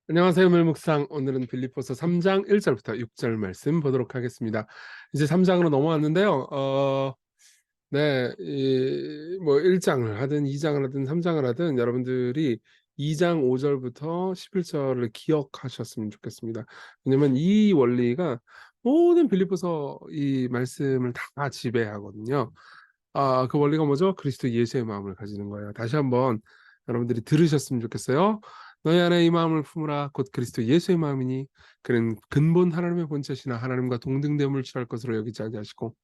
안녕하세요. 물묵상. 오늘은 빌립보서 3장 1절부터 6절 말씀 보도록 하겠습니다. 이제 3장으로 넘어왔는데요. 네, 뭐 1장을 하든 2장을 하든 3장을 하든 여러분들이 2장 5절부터 11절을 기억하셨으면 좋겠습니다. 왜냐면 이 원리가 모든 빌립보서 이 말씀을 다 지배하거든요. 그 원리가 뭐죠? 그리스도 예수의 마음을 가지는 거예요. 다시 한번 여러분들이 들으셨으면 좋겠어요. 너희 안에 이 마음을 품으라. 곧 그리스도 예수의 마음이니 그는 근본 하나님의 본체시나 하나님과 동등됨을 취할 것으로 여기지 아니하시고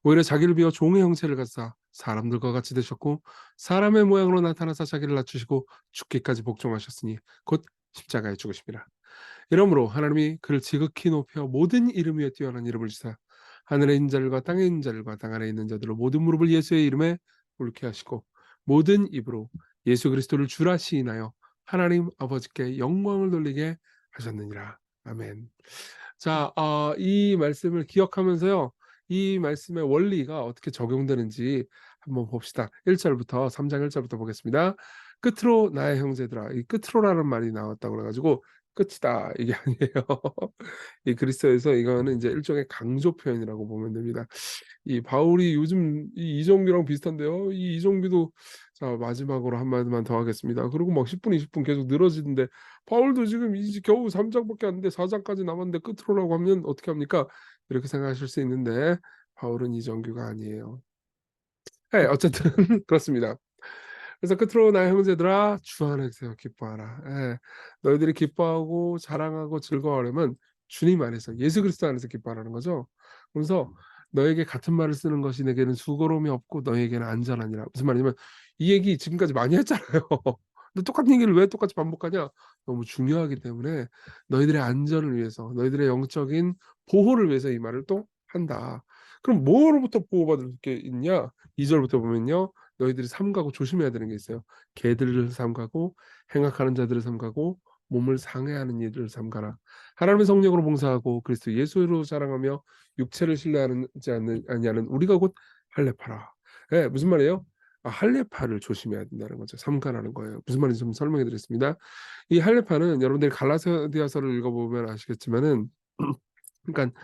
오히려 자기를 비워 종의 형체를 갖사 사람들과 같이 되셨고 사람의 모양으로 나타나사 자기를 낮추시고 죽기까지 복종하셨으니 곧 십자가에 죽으심이라. 이러므로 하나님이 그를 지극히 높여 모든 이름 위에 뛰어난 이름을 주사 하늘에 있는 자들과 땅에 있는 자들과 땅 아래에 있는 자들로 모든 무릎을 예수의 이름에 꿇게 하시고 모든 입으로 예수 그리스도를 주라 시인하여 하나님 아버지께 영광을 돌리게 하셨느니라. 아멘. 자, 이 말씀을 기억하면서요. 이 말씀의 원리가 어떻게 적용되는지 한번 봅시다. 1절부터 3장 1절부터 보겠습니다. 끝으로 나의 형제들아. 이 끝으로라는 말이 나왔다고 그래가지고 끝이다 이게 아니에요. 이 그리스도에서 이거는 이제 일종의 강조 표현이라고 보면 됩니다. 이 바울이 요즘 이 이정규랑 비슷한데요. 이 이정규도 자 마지막으로 한마디만 더 하겠습니다. 그리고 막 10분 20분 계속 늘어지는데 바울도 지금 이제 겨우 3장밖에 안 돼 4장까지 남았는데 끝으로라고 하면 어떻게 합니까? 이렇게 생각하실 수 있는데 바울은 이정규가 아니에요. 네, 어쨌든 그렇습니다. 그래서 끝으로 나의 형제들아 주 안에서 기뻐하라. 예, 너희들이 기뻐하고 자랑하고 즐거워하려면 주님 안에서 예수 그리스도 안에서 기뻐하라는 거죠. 그래서 너에게 같은 말을 쓰는 것이 내게는 수고로움이 없고 너에게는 안전하니라. 무슨 말이냐면 이 얘기 지금까지 많이 했잖아요. 근데 똑같은 얘기를 왜 똑같이 반복하냐? 너무 중요하기 때문에 너희들의 안전을 위해서 너희들의 영적인 보호를 위해서 이 말을 또 한다. 그럼 뭐로부터 보호받을 게 있냐? 2절부터 보면요. 너희들이 삼가고 조심해야 되는 게 있어요. 개들을 삼가고 행악하는 자들을 삼가고 몸을 상해하는 이들을 삼가라. 하나님의 성령으로 봉사하고 그리스도 예수로 자랑하며 육체를 신뢰하지 아니하는 우리가 곧 할례파라. 예, 무슨 말이에요? 할례파를 조심해야 된다는 거죠. 삼가라는 거예요. 무슨 말인지 좀 설명해 드리겠습니다. 이 할례파는 여러분들이 갈라디아서를 읽어보면 아시겠지만은 그러니까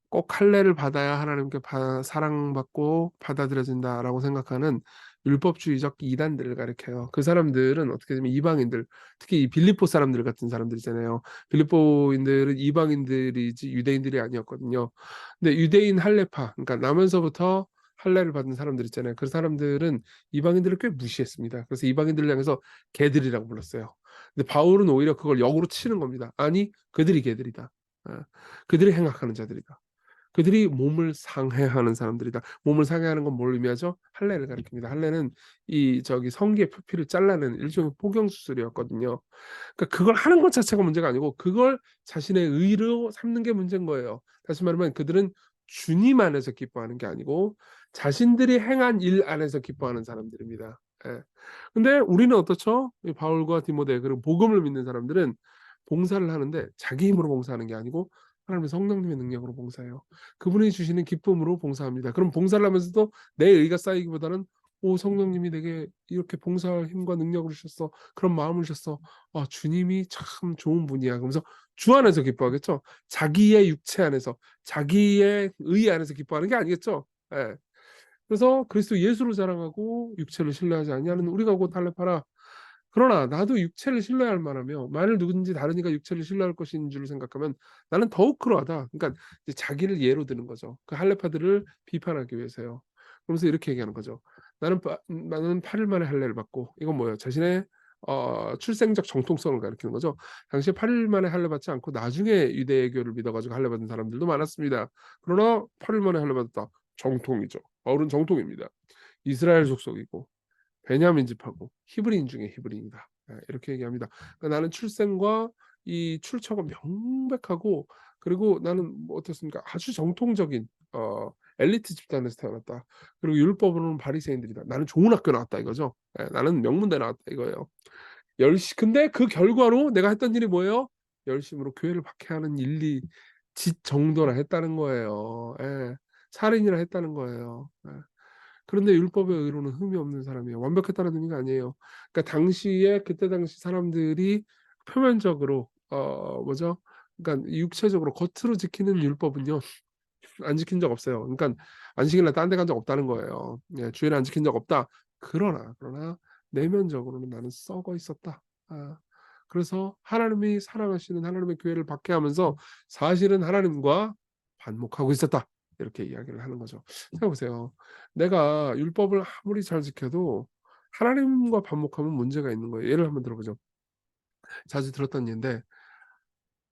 꼭 할례를 받아야 하나님께 사랑받고 받아들여진다라고 생각하는 율법주의적 이단들을 가리켜요. 그 사람들은 어떻게 되면 이방인들, 특히 이 빌립보 사람들 같은 사람들이잖아요. 빌립보인들은 이방인들이지 유대인들이 아니었거든요. 근데 유대인 할례파, 그러니까 나면서부터 할례를 받은 사람들 있잖아요. 그 사람들은 이방인들을 꽤 무시했습니다. 그래서 이방인들을 향해서 개들이라고 불렀어요. 근데 바울은 오히려 그걸 역으로 치는 겁니다. 아니, 그들이 개들이다. 그들이 행악하는 자들이다. 그들이 몸을 상해하는 사람들이다. 몸을 상해하는 건 뭘 의미하죠? 할례를 가리킵니다. 할례는 이 저기 성기의 표피를 잘라내는 일종의 포경 수술이었거든요. 그러니까 그걸 하는 것 자체가 문제가 아니고 그걸 자신의 의로 삼는 게 문제인 거예요. 다시 말하면 그들은 주님 안에서 기뻐하는 게 아니고 자신들이 행한 일 안에서 기뻐하는 사람들입니다. 예. 근데 우리는 어떻죠? 이 바울과 디모데 그리고 복음을 믿는 사람들은 봉사를 하는데 자기 힘으로 봉사하는 게 아니고 하나님의 성령님의 능력으로 봉사해요. 그분이 주시는 기쁨으로 봉사합니다. 그럼 봉사를 하면서도 내 의가 쌓이기보다는 오 성령님이 내게 이렇게 봉사할 힘과 능력을 주셨어. 그런 마음을 주셨어. 주님이 참 좋은 분이야. 그러면서 주 안에서 기뻐하겠죠. 자기의 육체 안에서 자기의 의 안에서 기뻐하는 게 아니겠죠. 예. 그래서 그리스도 예수를 자랑하고 육체를 신뢰하지 아니하는 우리가 곧 할례파라. 그러나 나도 육체를 신뢰할 만하며 만일 누구든지 다른 이가 육체를 신뢰할 것인 줄 생각하면 나는 더욱 그러하다. 그러니까 이제 자기를 예로 드는 거죠. 그 할례파들을 비판하기 위해서요. 그러면서 이렇게 얘기하는 거죠. 나는 8일 만에 할례를 받고 이건 뭐예요? 자신의 출생적 정통성을 가리키는 거죠. 당시에 8일 만에 할례 받지 않고 나중에 유대교를 믿어가지고 할례 받은 사람들도 많았습니다. 그러나 8일 만에 할례 받았다. 정통이죠. 바울은 정통입니다. 이스라엘 족속이고 베냐민 집하고 히브리인 중에 히브리인이다. 이렇게 얘기합니다. 그러니까 나는 출생과 이 출처가 명백하고 그리고 나는 뭐 어떻습니까? 아주 정통적인 엘리트 집단에서 태어났다. 그리고 율법으로는 바리새인들이다. 나는 좋은 학교 나왔다 이거죠. 나는 명문대 나왔다 이거예요. 근데 그 결과로 내가 했던 일이 뭐예요? 열심으로 교회를 박해하는 일이 짓 정도나 했다는 거예요. 예. 살인이나 했다는 거예요. 예. 그런데 율법의 의로는 흠이 없는 사람이에요. 완벽했다는 의미가 아니에요. 그러니까 당시에 그때 당시 사람들이 표면적으로 뭐죠? 그러니까 육체적으로 겉으로 지키는 율법은요 안 지킨 적 없어요. 그러니까 안 지킬래 딴 데 간 적 없다는 거예요. 예, 주일을 안 지킨 적 없다. 그러나 내면적으로는 나는 썩어 있었다. 아, 그래서 하나님이 사랑하시는 하나님의 교회를 박해하면서 사실은 하나님과 반목하고 있었다. 이렇게 이야기를 하는 거죠. 생각해보세요. 내가 율법을 아무리 잘 지켜도 하나님과 반목하면 문제가 있는 거예요. 예를 한번 들어보죠. 자주 들었던 예인데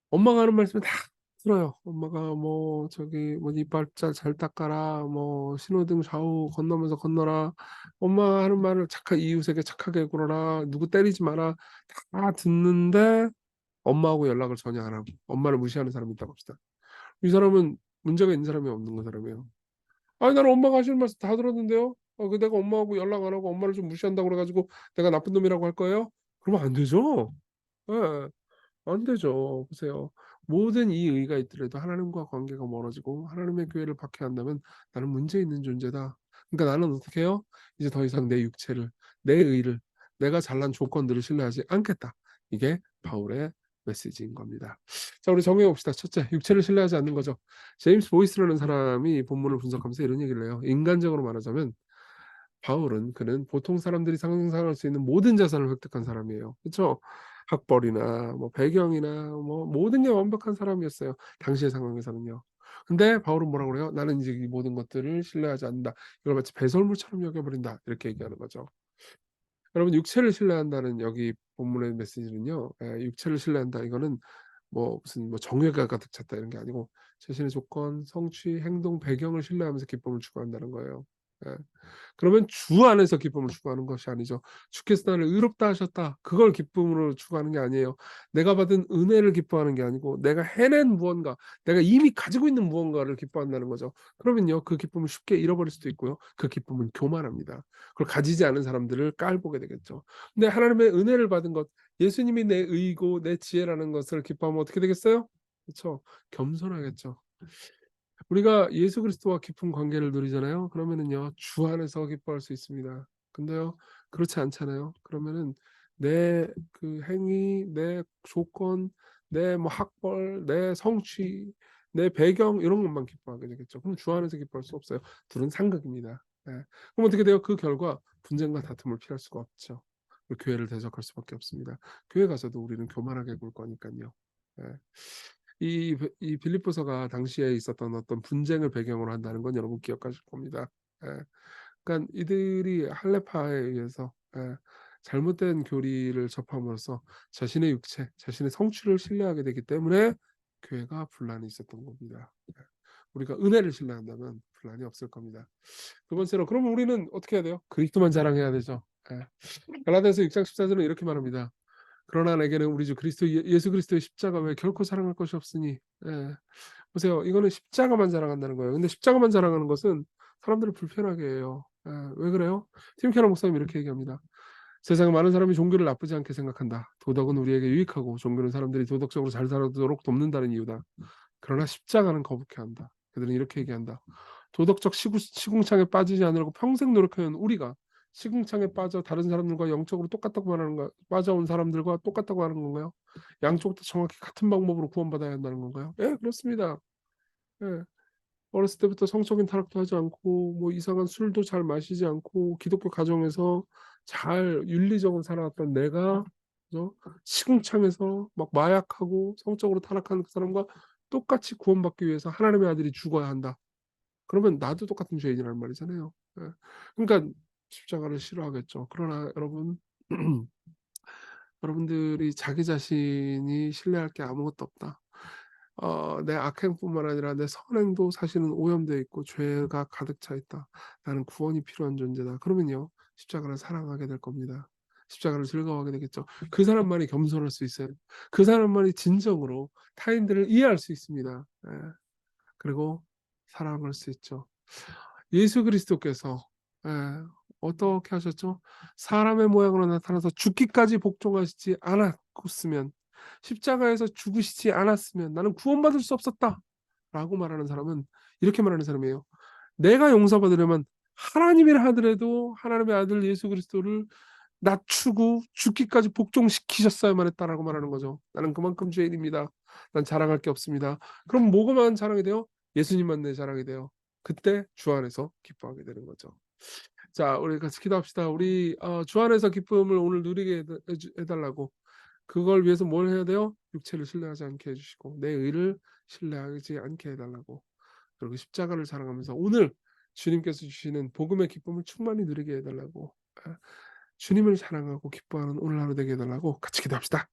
엄마가 하는 말씀을 다 들어요. 엄마가 뭐 저기 뭐 이빨자 잘 닦아라, 뭐 신호등 좌우 건너면서 건너라, 엄마 하는 말을 착하 이웃에게 착하게 굴어라, 누구 때리지 마라 다 듣는데 엄마하고 연락을 전혀 안 하고 엄마를 무시하는 사람이 있다고 합시다. 이 사람은 문제가 있는 사람이 없는 거 사람이에요. 아니 나는 엄마가 하시는 말씀 다 들었는데요. 그 내가 엄마하고 연락 안 하고 엄마를 좀 무시한다고 그래가지고 내가 나쁜 놈이라고 할 거예요? 그러면 안 되죠. 예. 안 되죠. 보세요. 모든 이 의가 있더라도 하나님과 관계가 멀어지고 하나님의 교회를 박해한다면 나는 문제 있는 존재다. 그러니까 나는 어떻게 해요? 이제 더 이상 내 육체를, 내 의를, 내가 잘난 조건들을 신뢰하지 않겠다. 이게 바울의 메시지인 겁니다. 자, 우리 정해 봅시다. 첫째, 육체를 신뢰하지 않는 거죠. 제임스 보이스라는 사람이 본문을 분석하면서 이런 얘기를 해요. 인간적으로 말하자면 그는 보통 사람들이 상상할 수 있는 모든 자산을 획득한 사람이에요. 그렇죠? 학벌이나 뭐 배경이나 뭐 모든 게 완벽한 사람이었어요. 당시의 상황에서는요. 근데 바울은 뭐라고 그래요? 나는 이제 이 모든 것들을 신뢰하지 않는다. 이걸 마치 배설물처럼 여겨버린다. 이렇게 얘기하는 거죠. 여러분 육체를 신뢰한다는 여기 본문의 메시지는요. 육체를 신뢰한다. 이거는 뭐 무슨 뭐 정죄가 가득 찼다 이런 게 아니고 자신의 조건, 성취, 행동, 배경을 신뢰하면서 기쁨을 추구한다는 거예요. 예. 그러면 주 안에서 기쁨을 추구하는 것이 아니죠. 주께서 나를 의롭다 하셨다. 그걸 기쁨으로 추구하는 게 아니에요. 내가 받은 은혜를 기뻐하는 게 아니고 내가 해낸 무언가, 내가 이미 가지고 있는 무언가를 기뻐한다는 거죠. 그러면요, 그 기쁨을 쉽게 잃어버릴 수도 있고요. 그 기쁨은 교만합니다. 그걸 가지지 않은 사람들을 깔보게 되겠죠. 근데 하나님의 은혜를 받은 것, 예수님이 내 의고 내 지혜라는 것을 기뻐하면 어떻게 되겠어요? 그렇죠. 겸손하겠죠. 우리가 예수 그리스도와 깊은 관계를 누리잖아요. 그러면은요, 주 안에서 기뻐할 수 있습니다. 근데요, 그렇지 않잖아요. 그러면은 내 그 행위, 내 조건, 내 뭐 학벌, 내 성취, 내 배경 이런 것만 기뻐하게 되겠죠. 그럼 주 안에서 기뻐할 수 없어요. 둘은 상극입니다. 예. 그럼 어떻게 돼요? 그 결과 분쟁과 다툼을 피할 수가 없죠. 교회를 대적할 수밖에 없습니다. 교회 가서도 우리는 교만하게 굴 거니까요. 예. 이 빌립보서가 당시에 있었던 어떤 분쟁을 배경으로 한다는 건 여러분 기억하실 겁니다. 예. 그러니까 이들이 할레파에 의해서 잘못된 교리를 접함으로써 자신의 육체, 자신의 성취를 신뢰하게 되기 때문에 교회가 분란이 있었던 겁니다. 예. 우리가 은혜를 신뢰한다면 분란이 없을 겁니다. 두 번째로 그러면 우리는 어떻게 해야 돼요? 그리스도만 자랑해야 되죠. 예. 갈라디아서 6장 14절은 이렇게 말합니다. 그러나 내게는 우리 주 그리스도 예수 그리스도의 십자가 외에 결코 사랑할 것이 없으니. 예. 보세요. 이거는 십자가만 자랑한다는 거예요. 근데 십자가만 자랑하는 것은 사람들을 불편하게 해요. 예. 왜 그래요? 팀 케러 목사님 이렇게 얘기합니다. 세상에 많은 사람이 종교를 나쁘지 않게 생각한다. 도덕은 우리에게 유익하고 종교는 사람들이 도덕적으로 잘 살도록 돕는다는 이유다. 그러나 십자가는 거북해 한다. 그들은 이렇게 얘기한다. 도덕적 시궁창에 빠지지 않으려고 평생 노력해온 우리가 시궁창에 빠져 다른 사람들과 영적으로 똑같다고 말하는 거, 빠져온 사람들과 똑같다고 하는 건가요? 양쪽 다 정확히 같은 방법으로 구원받아야 한다는 건가요? 예, 그렇습니다. 예. 어렸을 때부터 성적인 타락도 하지 않고 뭐 이상한 술도 잘 마시지 않고 기독교 가정에서 잘 윤리적으로 살아왔던 내가 그죠? 시궁창에서 막 마약하고 성적으로 타락하는 그 사람과 똑같이 구원받기 위해서 하나님의 아들이 죽어야 한다. 그러면 나도 똑같은 죄인이라는 말이잖아요. 예. 그러니까 십자가를 싫어하겠죠. 그러나 여러분 여러분들이 자기 자신이 신뢰할 게 아무것도 없다. 내 악행뿐만 아니라 내 선행도 사실은 오염되어 있고 죄가 가득 차 있다. 나는 구원이 필요한 존재다. 그러면요, 십자가를 사랑하게 될 겁니다. 십자가를 즐거워하게 되겠죠. 그 사람만이 겸손할 수 있어요. 그 사람만이 진정으로 타인들을 이해할 수 있습니다. 예. 그리고 사랑할 수 있죠. 예수 그리스도께서 예, 어떻게 하셨죠? 사람의 모양으로 나타나서 죽기까지 복종하시지 않았으면 십자가에서 죽으시지 않았으면 나는 구원받을 수 없었다 라고 말하는 사람은 이렇게 말하는 사람이에요. 내가 용서받으려면 하나님이라 하더라도 하나님의 아들 예수 그리스도를 낮추고 죽기까지 복종시키셨어야만 했다라고 말하는 거죠. 나는 그만큼 죄인입니다. 난 자랑할 게 없습니다. 그럼 뭐가만 자랑이 돼요? 예수님만 내 자랑이 돼요. 그때 주 안에서 기뻐하게 되는 거죠. 자, 우리 같이 기도합시다. 우리 주 안에서 기쁨을 오늘 누리게 해달라고. 그걸 위해서 뭘 해야 돼요? 육체를 신뢰하지 않게 해주시고 내 의를 신뢰하지 않게 해달라고. 그리고 십자가를 사랑하면서 오늘 주님께서 주시는 복음의 기쁨을 충만히 누리게 해달라고. 주님을 사랑하고 기뻐하는 오늘 하루 되게 해달라고 같이 기도합시다.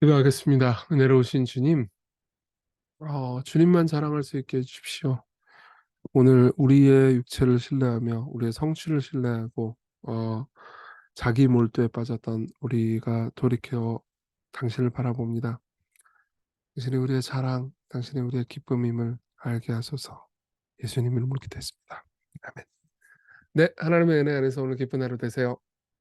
기도하겠습니다. 은혜로우신 주님, 주님만 자랑할 수 있게 해주십시오. 오늘 우리의 육체를 신뢰하며 우리의 성취를 신뢰하고 자기 몰두에 빠졌던 우리가 돌이켜 당신을 바라봅니다. 당신이 우리의 자랑, 당신이 우리의 기쁨임을 알게 하소서. 예수님 이름으로 기도했습니다. 아멘. 네, 하나님의 은혜 안에서 오늘 기쁜 하루 되세요.